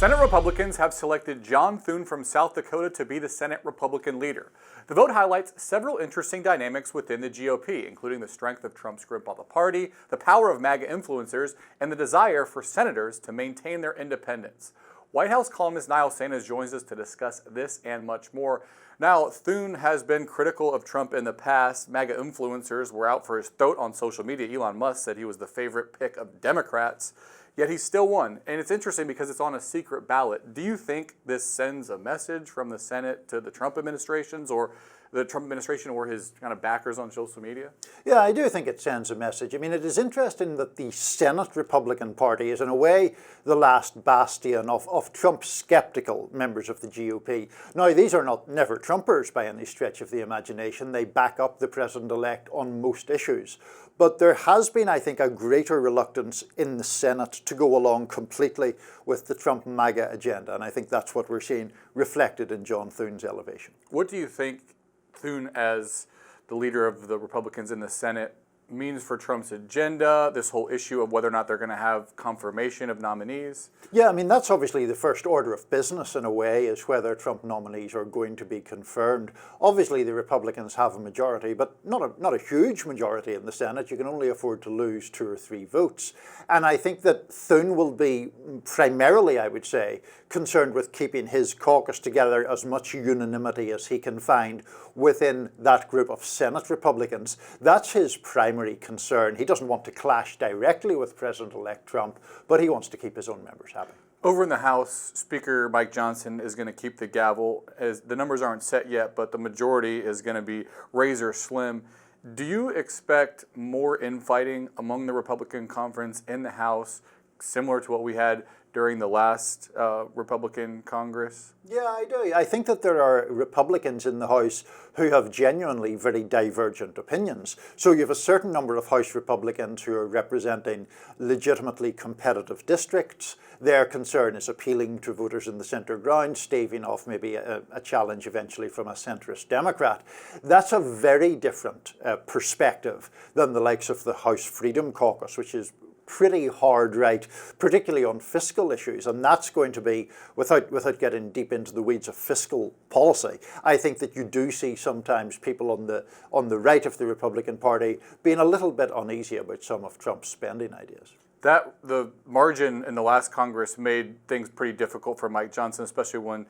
Senate Republicans have selected John Thune from South Dakota to be the Senate Republican leader. The vote highlights several interesting dynamics within the GOP, including the strength of Trump's grip on the party, the power of MAGA influencers, and the desire for senators to maintain their independence. White House columnist Niall joins us to discuss this and much more. Now, Thune has been critical of Trump in the past. MAGA influencers were out for his throat on social media. Elon Musk said he was the favorite pick of Democrats. Yet he still won. And it's interesting because it's on a secret ballot. Do you think this sends a message from the Senate to the Trump administrations or the Trump administration or his kind of backers on social media? Yeah, I do think it sends a message. I mean, it is interesting that the Senate Republican Party is in a way the last bastion of Trump skeptical members of the GOP. Now, these are not never Trumpers by any stretch of the imagination. They back up the president-elect on most issues. But there has been, I think, a greater reluctance in the Senate to go along completely with the Trump MAGA agenda. And I think that's what we're seeing reflected in John Thune's elevation. What do you think Thune, as the leader of the Republicans in the Senate, means for Trump's agenda, this whole issue of whether or not they're going to have confirmation of nominees? Yeah, I mean, that's obviously the first order of business in a way, is whether Trump nominees are going to be confirmed. Obviously, the Republicans have a majority, but not a huge majority in the Senate. You can only afford to lose 2 or 3 votes. And I think that Thune will be primarily, I would say, concerned with keeping his caucus together as much unanimity as he can find within that group of Senate Republicans. That's his primary concern. He doesn't want to clash directly with President-elect Trump, but he wants to keep his own members happy. Over in the House, Speaker Mike Johnson is going to keep the gavel. As the numbers aren't set yet, but the majority is going to be razor slim. Do you expect more infighting among the Republican conference in the House, similar to what we had during the last Republican Congress? Yeah, I do. I think that there are Republicans in the House who have genuinely very divergent opinions. So you have a certain number of House Republicans who are representing legitimately competitive districts. Their concern is appealing to voters in the centre ground, staving off maybe a challenge eventually from a centrist Democrat. That's a very different perspective than the likes of the House Freedom Caucus, which is pretty hard right, particularly on fiscal issues, and that's going to be, without getting deep into the weeds of fiscal policy, I think that you do see sometimes people on the right of the Republican Party being a little bit uneasy about some of Trump's spending ideas. The margin in the last Congress made things pretty difficult for Mike Johnson, especially when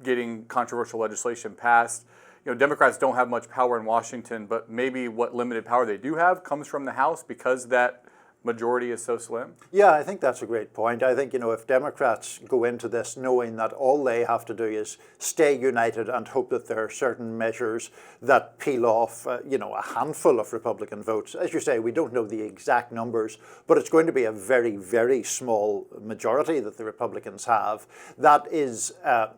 getting controversial legislation passed. You know, Democrats don't have much power in Washington, but maybe what limited power they do have comes from the House because that majority is so slim? Yeah, I think that's a great point. I think, if Democrats go into this knowing that all they have to do is stay united and hope that there are certain measures that peel off, a handful of Republican votes. As you say, we don't know the exact numbers, but it's going to be a very, very small majority that the Republicans have. That is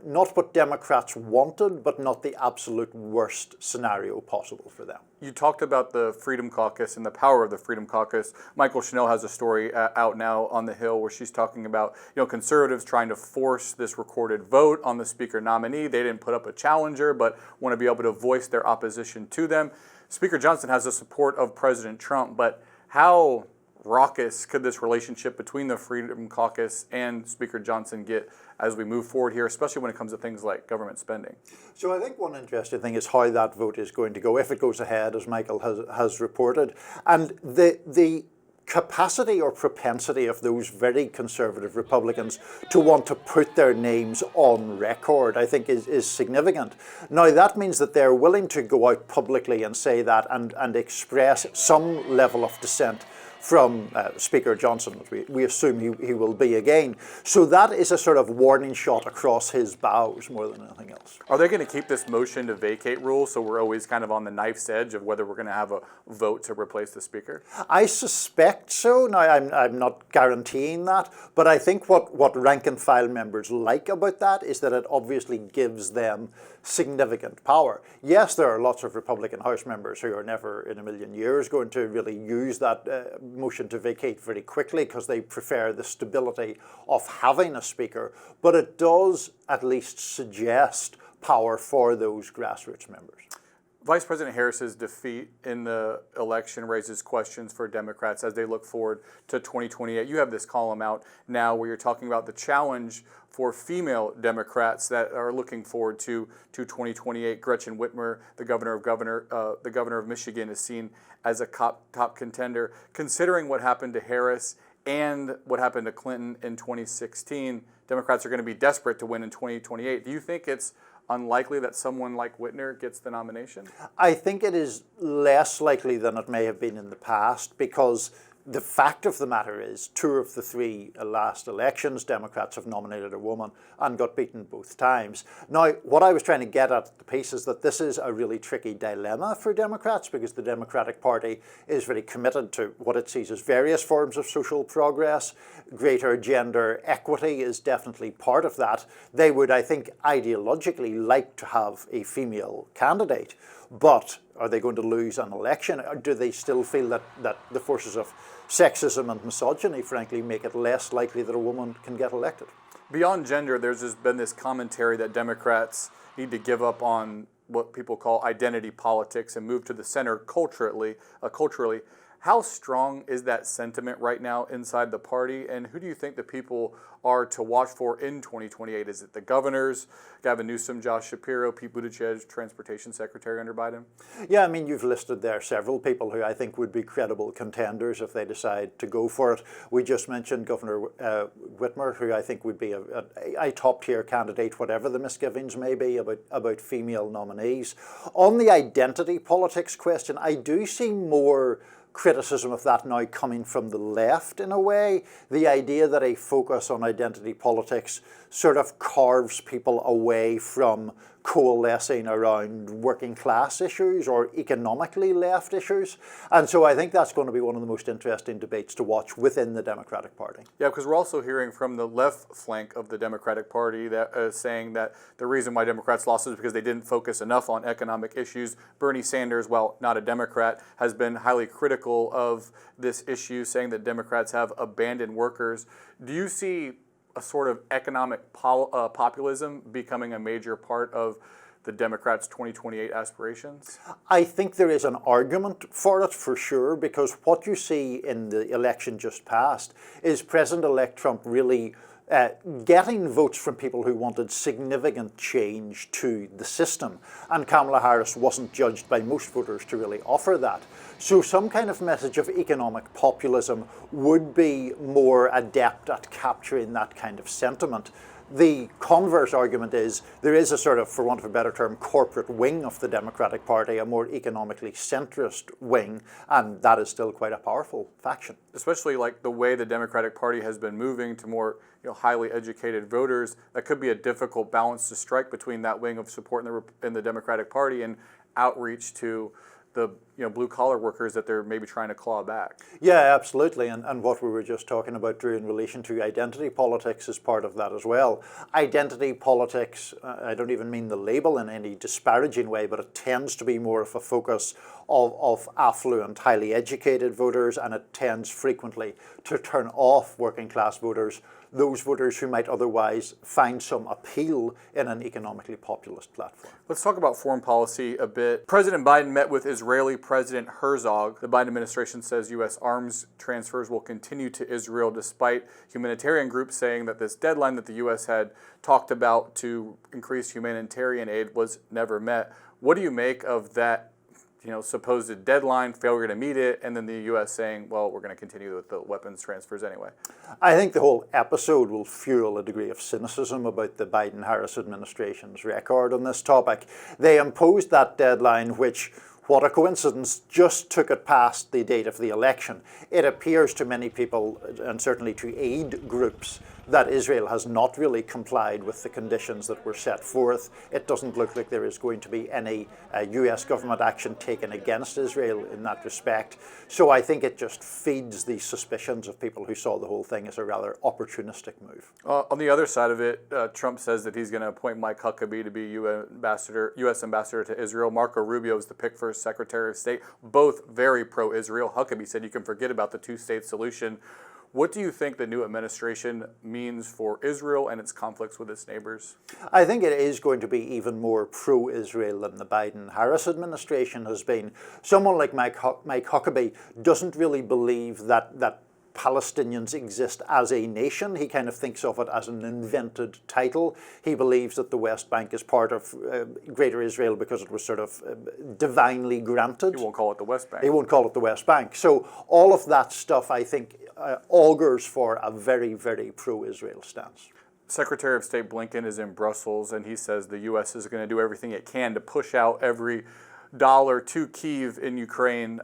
not what Democrats wanted, but not the absolute worst scenario possible for them. You talked about the Freedom Caucus and the power of the Freedom Caucus. Michael Chanel has a story out now on the Hill where she's talking about conservatives trying to force this recorded vote on the speaker nominee. They didn't put up a challenger, but want to be able to voice their opposition to them. Speaker Johnson has the support of President Trump, but how raucous could this relationship between the Freedom Caucus and Speaker Johnson get as we move forward here, especially when it comes to things like government spending? So I think one interesting thing is how that vote is going to go, if it goes ahead, as Michael has reported. And the capacity or propensity of those very conservative Republicans to want to put their names on record, I think, is significant. Now, that means that they're willing to go out publicly and say that and express some level of dissent from Speaker Johnson, which we assume he will be again. So that is a sort of warning shot across his bows more than anything else. Are they going to keep this motion to vacate rule so we're always kind of on the knife's edge of whether we're going to have a vote to replace the Speaker? I suspect so. Now, I'm not guaranteeing that, but I think what rank and file members like about that is that it obviously gives them significant power. Yes, there are lots of Republican House members who are never in a million years going to really use that motion to vacate very quickly because they prefer the stability of having a speaker, but it does at least suggest power for those grassroots members. Vice President Harris's defeat in the election raises questions for Democrats as they look forward to 2028. You have this column out now where you're talking about the challenge for female Democrats that are looking forward to 2028. Gretchen Whitmer, the governor of Michigan, is seen as a top contender. Considering what happened to Harris and what happened to Clinton in 2016, Democrats are going to be desperate to win in 2028. Do you think it's unlikely that someone like Whitmer gets the nomination? I think it is less likely than it may have been in the past, because the fact of the matter is 2 of the 3 last elections, Democrats have nominated a woman and got beaten both times. Now, what I was trying to get at the piece is that this is a really tricky dilemma for Democrats, because the Democratic Party is very committed to what it sees as various forms of social progress. Greater gender equity is definitely part of that. They would, I think, ideologically like to have a female candidate, but are they going to lose an election? Or do they still feel that the forces of sexism and misogyny, frankly, make it less likely that a woman can get elected? Beyond gender, there's been this commentary that Democrats need to give up on what people call identity politics and move to the center culturally. How strong is that sentiment right now inside the party, and who do you think the people are to watch for in 2028? Is it the governors, Gavin Newsom, Josh Shapiro, Pete Buttigieg, Transportation Secretary under Biden? Yeah, I mean, you've listed there several people who I think would be credible contenders if they decide to go for it. We just mentioned Governor Whitmer, who I think would be a top-tier candidate, whatever the misgivings may be about female nominees. On the identity politics question, I do see more criticism of that now coming from the left in a way. The idea that a focus on identity politics sort of carves people away from coalescing around working class issues or economically left issues. And so I think that's going to be one of the most interesting debates to watch within the Democratic Party. Yeah, because we're also hearing from the left flank of the Democratic Party that saying that the reason why Democrats lost is because they didn't focus enough on economic issues. Bernie Sanders, while not a Democrat, has been highly critical of this issue, saying that Democrats have abandoned workers. Do you see a sort of economic populism becoming a major part of the Democrats' 2028 aspirations? I think there is an argument for it, for sure, because what you see in the election just passed is President-elect Trump really getting votes from people who wanted significant change to the system. And Kamala Harris wasn't judged by most voters to really offer that. So some kind of message of economic populism would be more adept at capturing that kind of sentiment. The converse argument is there is a sort of, for want of a better term, corporate wing of the Democratic Party, a more economically centrist wing, and that is still quite a powerful faction. Especially like the way the Democratic Party has been moving to more highly educated voters, that could be a difficult balance to strike between that wing of support in the Democratic Party and outreach to the blue collar workers that they're maybe trying to claw back. Yeah, absolutely. And what we were just talking about, Drew, in relation to identity politics is part of that as well. Identity politics, I don't even mean the label in any disparaging way, but it tends to be more of a focus of affluent, highly educated voters, and it tends frequently to turn off working class voters, those voters who might otherwise find some appeal in an economically populist platform. Let's talk about foreign policy a bit. President Biden met with Israeli President Herzog. The Biden administration says U.S. arms transfers will continue to Israel despite humanitarian groups saying that this deadline that the U.S. had talked about to increase humanitarian aid was never met. What do you make of that supposed deadline, failure to meet it, and then the U.S. saying, well, we're going to continue with the weapons transfers anyway? I think the whole episode will fuel a degree of cynicism about the Biden-Harris administration's record on this topic. They imposed that deadline, which, what a coincidence, just took it past the date of the election. It appears to many people, and certainly to aid groups, that Israel has not really complied with the conditions that were set forth. It doesn't look like there is going to be any US government action taken against Israel in that respect. So I think it just feeds the suspicions of people who saw the whole thing as a rather opportunistic move. On the other side of it, Trump says that he's going to appoint Mike Huckabee to be U.S. ambassador to Israel. Marco Rubio is the pick for Secretary of State, both very pro-Israel. Huckabee said you can forget about the two-state solution. What do you think the new administration means for Israel and its conflicts with its neighbors? I think it is going to be even more pro-Israel than the Biden-Harris administration has been. Someone like Mike Huckabee doesn't really believe that Palestinians exist as a nation. He kind of thinks of it as an invented title. He believes that the West Bank is part of Greater Israel because it was sort of divinely granted. He won't call it the West Bank. He won't call it the West Bank. So all of that stuff, I think, augurs for a very, very pro-Israel stance. Secretary of State Blinken is in Brussels, and he says the U.S. is going to do everything it can to push out every dollar to Kyiv in Ukraine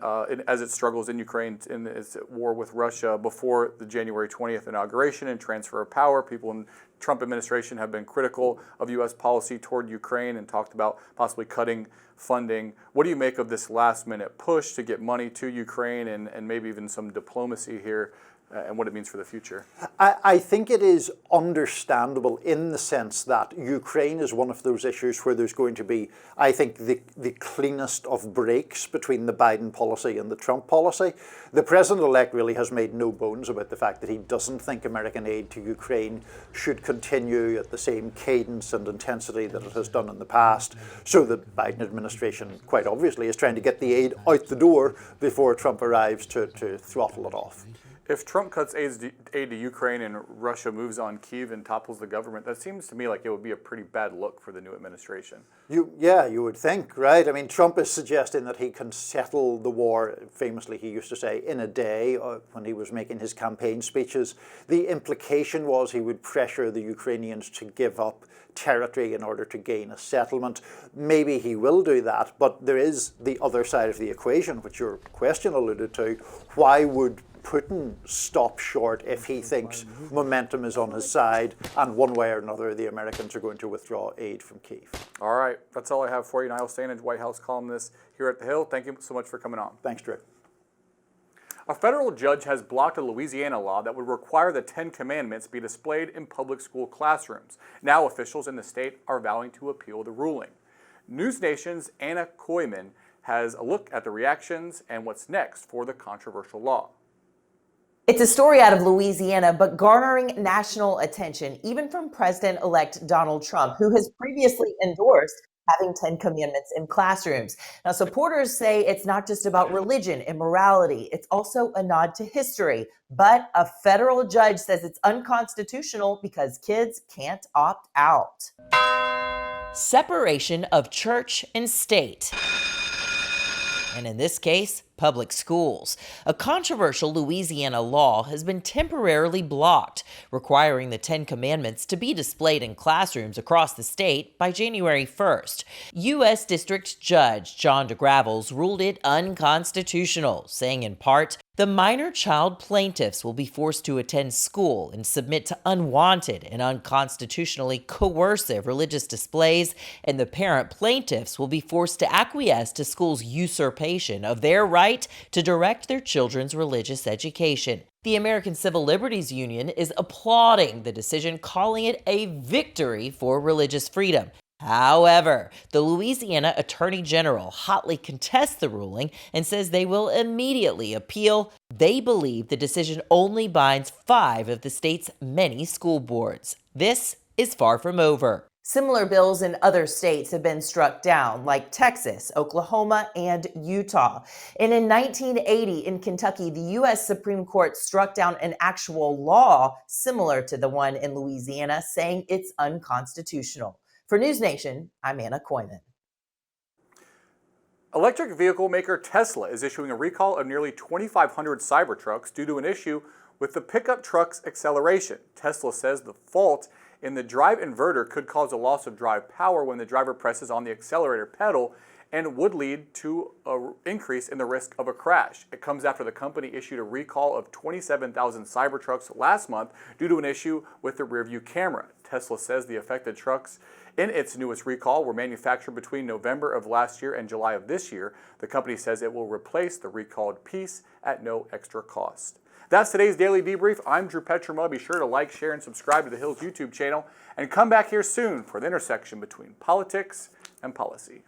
as it struggles in Ukraine in its war with Russia before the January 20th inauguration and transfer of power. People in the Trump administration have been critical of U.S. policy toward Ukraine and talked about possibly cutting funding. What do you make of this last-minute push to get money to Ukraine and maybe even some diplomacy here and what it means for the future? I think it is understandable in the sense that Ukraine is one of those issues where there's going to be, I think, the cleanest of breaks between the Biden policy and the Trump policy. The president-elect really has made no bones about the fact that he doesn't think American aid to Ukraine should continue at the same cadence and intensity that it has done in the past. So the Biden administration, quite obviously, is trying to get the aid out the door before Trump arrives to throttle it off. If Trump cuts aid to Ukraine and Russia moves on Kyiv and topples the government, that seems to me like it would be a pretty bad look for the new administration. You would think, right? I mean, Trump is suggesting that he can settle the war, famously he used to say, in a day when he was making his campaign speeches. The implication was he would pressure the Ukrainians to give up territory in order to gain a settlement. Maybe he will do that, but there is the other side of the equation, which your question alluded to. Why would Putin stop short if he thinks momentum is on his side and one way or another the Americans are going to withdraw aid from Kyiv? All right, that's all I have for you. Niall Stanage, White House columnist here at The Hill. Thank you so much for coming on. Thanks, Drew. A federal judge has blocked a Louisiana law that would require the Ten Commandments be displayed in public school classrooms. Now officials in the state are vowing to appeal the ruling. News Nation's Anna Koyman has a look at the reactions and what's next for the controversial law. It's a story out of Louisiana, but garnering national attention, even from President-elect Donald Trump, who has previously endorsed having 10 commandments in classrooms. Now, supporters say it's not just about religion and morality, it's also a nod to history. But a federal judge says it's unconstitutional because kids can't opt out. Separation of church and state. And in this case, public schools. A controversial Louisiana law has been temporarily blocked, requiring the Ten Commandments to be displayed in classrooms across the state by January 1st. U.S. District Judge John DeGravels ruled it unconstitutional, saying in part, the minor child plaintiffs will be forced to attend school and submit to unwanted and unconstitutionally coercive religious displays, and the parent plaintiffs will be forced to acquiesce to school's usurpation of their right to direct their children's religious education. The American Civil Liberties Union is applauding the decision, calling it a victory for religious freedom. However, the Louisiana Attorney General hotly contests the ruling and says they will immediately appeal. They believe the decision only binds 5 of the state's many school boards. This is far from over. Similar bills in other states have been struck down, like Texas, Oklahoma, and Utah. And in 1980 in Kentucky, the U.S. Supreme Court struck down an actual law similar to the one in Louisiana, saying it's unconstitutional. For News Nation, I'm Anna Koyman. Electric vehicle maker Tesla is issuing a recall of nearly 2,500 cybertrucks due to an issue with the pickup truck's acceleration. Tesla says the fault in the drive inverter could cause a loss of drive power when the driver presses on the accelerator pedal and would lead to an increase in the risk of a crash. It comes after the company issued a recall of 27,000 Cybertrucks last month due to an issue with the rearview camera. Tesla says the affected trucks in its newest recall were manufactured between November of last year and July of this year. The company says it will replace the recalled piece at no extra cost. That's today's Daily Debrief. I'm Drew Petrimoulx. Be sure to like, share, and subscribe to The Hill's YouTube channel. And come back here soon for the intersection between politics and policy.